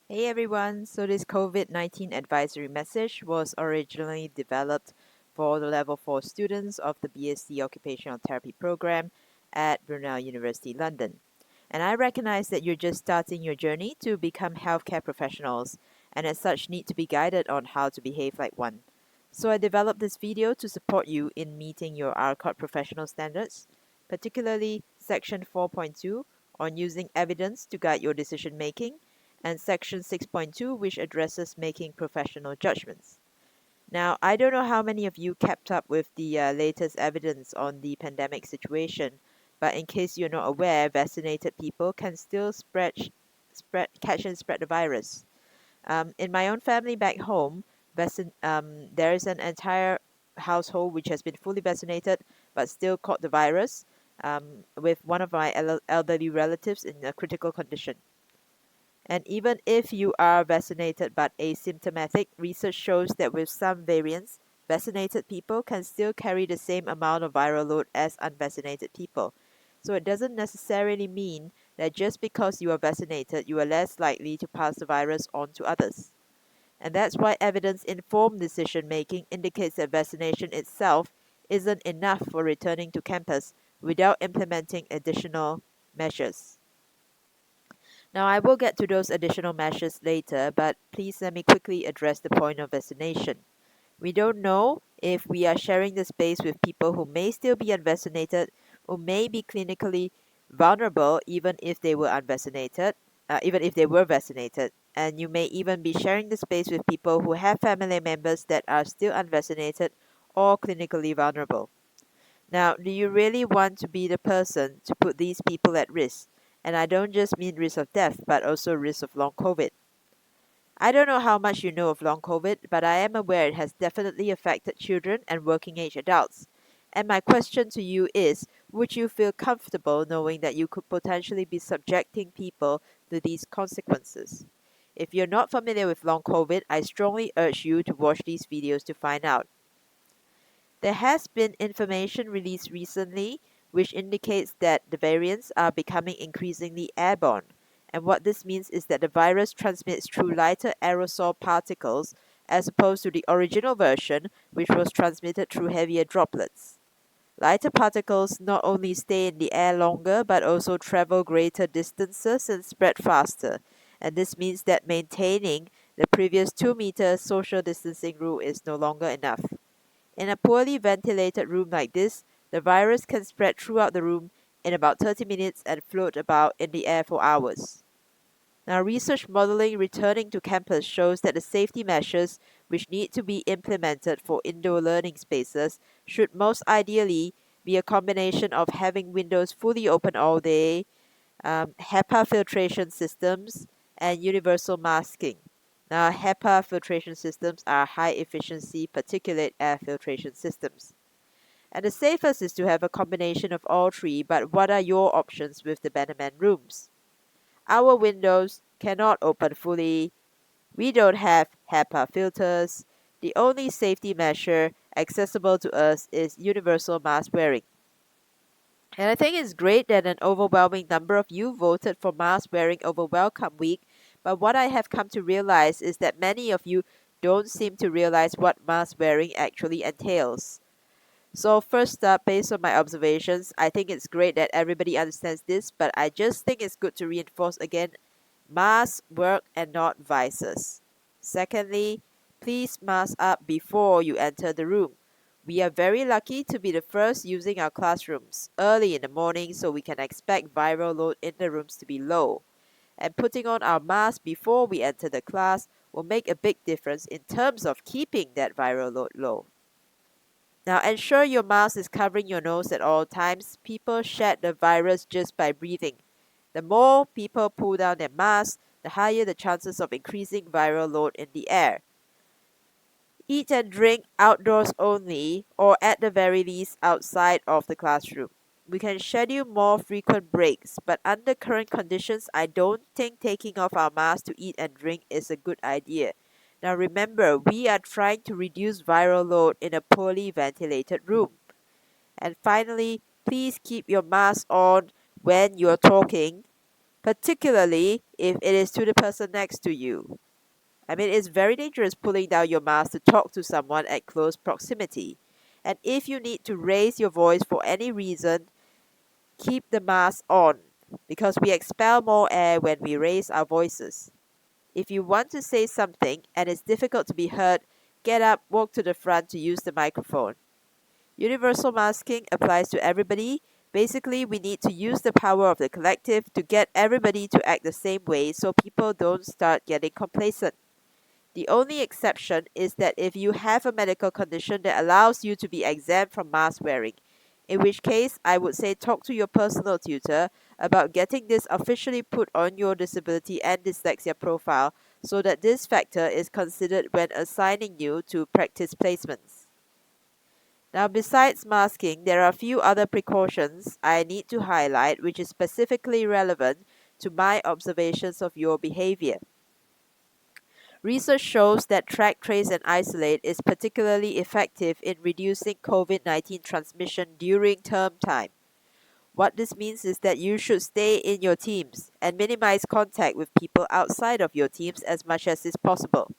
Hey everyone, so this COVID-19 advisory message was originally developed for the level 4 students of the BSc Occupational Therapy program at Brunel University, London. And I recognize that you're just starting your journey to become healthcare professionals and as such need to be guided on how to behave like one. So I developed this video to support you in meeting your RCOT professional standards, particularly section 4.2 on using evidence to guide your decision making and Section 6.2, which addresses making professional judgments. Now, I don't know how many of you kept up with the latest evidence on the pandemic situation, but in case you're not aware, vaccinated people can still catch and spread the virus. In my own family back home, there is an entire household which has been fully vaccinated but still caught the virus, with one of my elderly relatives in a critical condition. And even if you are vaccinated but asymptomatic, research shows that with some variants, vaccinated people can still carry the same amount of viral load as unvaccinated people. So it doesn't necessarily mean that just because you are vaccinated, you are less likely to pass the virus on to others. And that's why evidence informed decision making indicates that vaccination itself isn't enough for returning to campus without implementing additional measures. Now, I will get to those additional measures later, but please let me quickly address the point of vaccination. We don't know if we are sharing the space with people who may still be unvaccinated, who may be clinically vulnerable even if they were vaccinated, and you may even be sharing the space with people who have family members that are still unvaccinated or clinically vulnerable. Now, do you really want to be the person to put these people at risk? And I don't just mean risk of death, but also risk of long COVID. I don't know how much you know of long COVID, but I am aware it has definitely affected children and working age adults. And my question to you is, would you feel comfortable knowing that you could potentially be subjecting people to these consequences? If you're not familiar with long COVID, I strongly urge you to watch these videos to find out. There has been information released recently which indicates that the variants are becoming increasingly airborne. And what this means is that the virus transmits through lighter aerosol particles as opposed to the original version, which was transmitted through heavier droplets. Lighter particles not only stay in the air longer but also travel greater distances and spread faster. And this means that maintaining the previous 2-meter social distancing rule is no longer enough. In a poorly ventilated room like this, the virus can spread throughout the room in about 30 minutes and float about in the air for hours. Now, research modeling returning to campus shows that the safety measures which need to be implemented for indoor learning spaces should most ideally be a combination of having windows fully open all day, HEPA filtration systems, and universal masking. Now, HEPA filtration systems are high efficiency particulate air filtration systems. And the safest is to have a combination of all three, but what are your options with the Bannerman rooms? Our windows cannot open fully. We don't have HEPA filters. The only safety measure accessible to us is universal mask wearing. And I think it's great that an overwhelming number of you voted for mask wearing over Welcome Week, but what I have come to realize is that many of you don't seem to realize what mask wearing actually entails. So, first up, based on my observations, I think it's great that everybody understands this, but I just think it's good to reinforce again masks work and not vices. Secondly, please mask up before you enter the room. We are very lucky to be the first using our classrooms early in the morning, so we can expect viral load in the rooms to be low. And putting on our mask before we enter the class will make a big difference in terms of keeping that viral load low. Now, ensure your mask is covering your nose at all times. People shed the virus just by breathing. The more people pull down their masks, the higher the chances of increasing viral load in the air. Eat and drink outdoors only, or at the very least outside of the classroom. We can schedule more frequent breaks, but under current conditions, I don't think taking off our masks to eat and drink is a good idea. Now remember, we are trying to reduce viral load in a poorly ventilated room. And finally, please keep your mask on when you're talking. particularly if it is to the person next to you. I mean, it's very dangerous pulling down your mask to talk to someone at close proximity. And if you need to raise your voice for any reason, keep the mask on because we expel more air when we raise our voices. If you want to say something and it's difficult to be heard, get up, walk to the front to use the microphone. Universal masking applies to everybody. Basically, we need to use the power of the collective to get everybody to act the same way so people don't start getting complacent. The only exception is that if you have a medical condition that allows you to be exempt from mask wearing, in which case I would say talk to your personal tutor about getting this officially put on your disability and dyslexia profile so that this factor is considered when assigning you to practice placements. Now, besides masking, there are a few other precautions I need to highlight which is specifically relevant to my observations of your behavior. Research shows that track, trace, and isolate is particularly effective in reducing COVID-19 transmission during term time. What this means is that you should stay in your teams and minimize contact with people outside of your teams as much as is possible.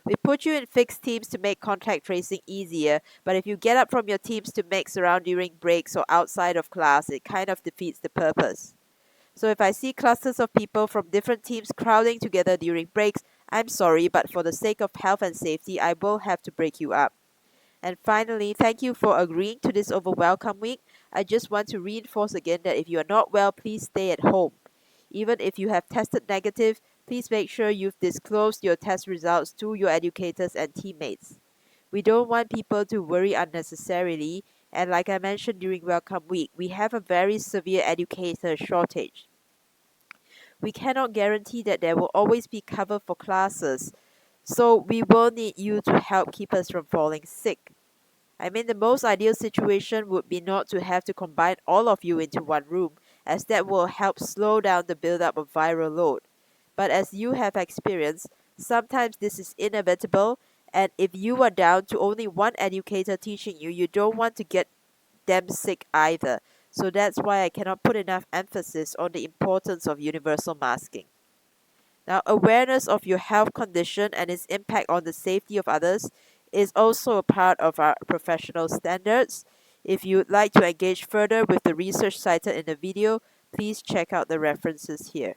We put you in fixed teams to make contact tracing easier, but if you get up from your teams to mix around during breaks or outside of class, it kind of defeats the purpose. So if I see clusters of people from different teams crowding together during breaks, I'm sorry, but for the sake of health and safety, I will have to break you up. And finally, thank you for agreeing to this over welcome week. I just want to reinforce again that if you are not well, please stay at home. Even if you have tested negative, please make sure you've disclosed your test results to your educators and teammates. We don't want people to worry unnecessarily, and like I mentioned during welcome week, we have a very severe educator shortage. We cannot guarantee that there will always be cover for classes, so we will need you to help keep us from falling sick. I mean, the most ideal situation would be not to have to combine all of you into one room, as that will help slow down the buildup of viral load. But as you have experienced, sometimes this is inevitable, and if you are down to only one educator teaching you, you don't want to get them sick either. So that's why I cannot put enough emphasis on the importance of universal masking. Now, awareness of your health condition and its impact on the safety of others is also a part of our professional standards. If you'd like to engage further with the research cited in the video, please check out the references here.